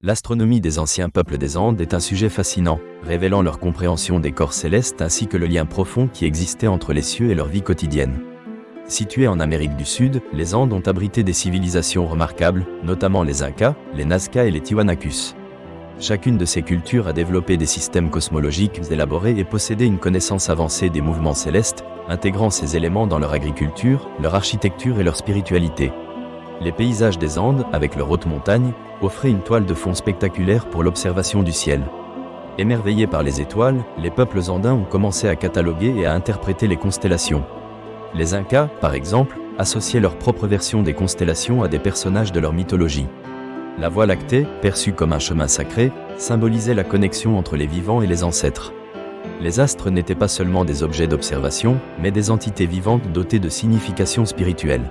L'astronomie des anciens peuples des Andes est un sujet fascinant, révélant leur compréhension des corps célestes ainsi que le lien profond qui existait entre les cieux et leur vie quotidienne. Situées en Amérique du Sud, les Andes ont abrité des civilisations remarquables, notamment les Incas, les Nazca et les Tiwanacus. Chacune de ces cultures a développé des systèmes cosmologiques élaborés et possédé une connaissance avancée des mouvements célestes, intégrant ces éléments dans leur agriculture, leur architecture et leur spiritualité. Les paysages des Andes, avec leurs hautes montagnes, offraient une toile de fond spectaculaire pour l'observation du ciel. Émerveillés par les étoiles, les peuples andins ont commencé à cataloguer et à interpréter les constellations. Les Incas, par exemple, associaient leur propre version des constellations à des personnages de leur mythologie. La Voie lactée, perçue comme un chemin sacré, symbolisait la connexion entre les vivants et les ancêtres. Les astres n'étaient pas seulement des objets d'observation, mais des entités vivantes dotées de significations spirituelles.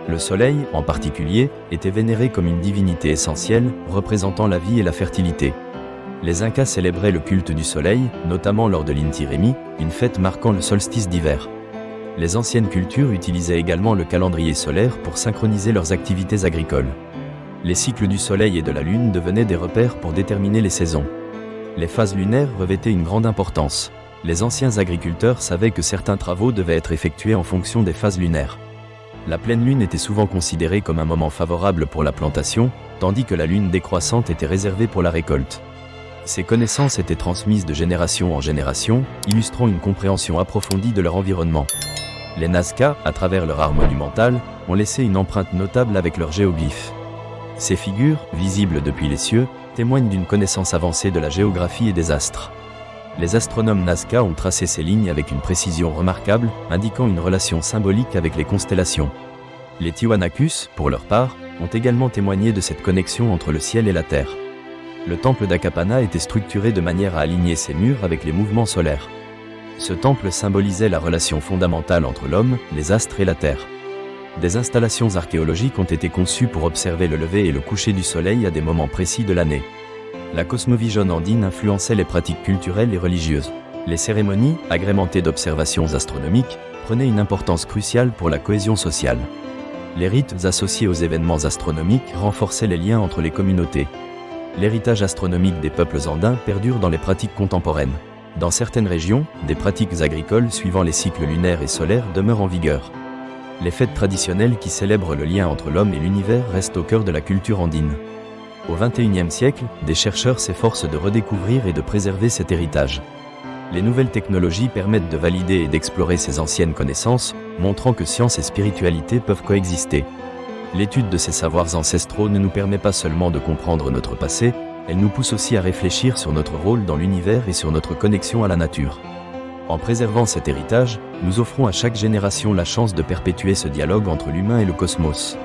Le soleil, en particulier, était vénéré comme une divinité essentielle, représentant la vie et la fertilité. Les Incas célébraient le culte du soleil, notamment lors de l'Inti Raymi, une fête marquant le solstice d'hiver. Les anciennes cultures utilisaient également le calendrier solaire pour synchroniser leurs activités agricoles. Les cycles du soleil et de la lune devenaient des repères pour déterminer les saisons. Les phases lunaires revêtaient une grande importance. Les anciens agriculteurs savaient que certains travaux devaient être effectués en fonction des phases lunaires. La pleine lune était souvent considérée comme un moment favorable pour la plantation, tandis que la lune décroissante était réservée pour la récolte. Ces connaissances étaient transmises de génération en génération, illustrant une compréhension approfondie de leur environnement. Les Nazca, à travers leur art monumental, ont laissé une empreinte notable avec leurs géoglyphes. Ces figures, visibles depuis les cieux, témoignent d'une connaissance avancée de la géographie et des astres. Les astronomes Nazca ont tracé ces lignes avec une précision remarquable, indiquant une relation symbolique avec les constellations. Les Tiwanacus, pour leur part, ont également témoigné de cette connexion entre le ciel et la terre. Le temple d'Akapana était structuré de manière à aligner ses murs avec les mouvements solaires. Ce temple symbolisait la relation fondamentale entre l'homme, les astres et la terre. Des installations archéologiques ont été conçues pour observer le lever et le coucher du soleil à des moments précis de l'année. La cosmovision andine influençait les pratiques culturelles et religieuses. Les cérémonies, agrémentées d'observations astronomiques, prenaient une importance cruciale pour la cohésion sociale. Les rites associés aux événements astronomiques renforçaient les liens entre les communautés. L'héritage astronomique des peuples andins perdure dans les pratiques contemporaines. Dans certaines régions, des pratiques agricoles suivant les cycles lunaires et solaires demeurent en vigueur. Les fêtes traditionnelles qui célèbrent le lien entre l'homme et l'univers restent au cœur de la culture andine. Au XXIe siècle, des chercheurs s'efforcent de redécouvrir et de préserver cet héritage. Les nouvelles technologies permettent de valider et d'explorer ces anciennes connaissances, montrant que science et spiritualité peuvent coexister. L'étude de ces savoirs ancestraux ne nous permet pas seulement de comprendre notre passé, elle nous pousse aussi à réfléchir sur notre rôle dans l'univers et sur notre connexion à la nature. En préservant cet héritage, nous offrons à chaque génération la chance de perpétuer ce dialogue entre l'humain et le cosmos.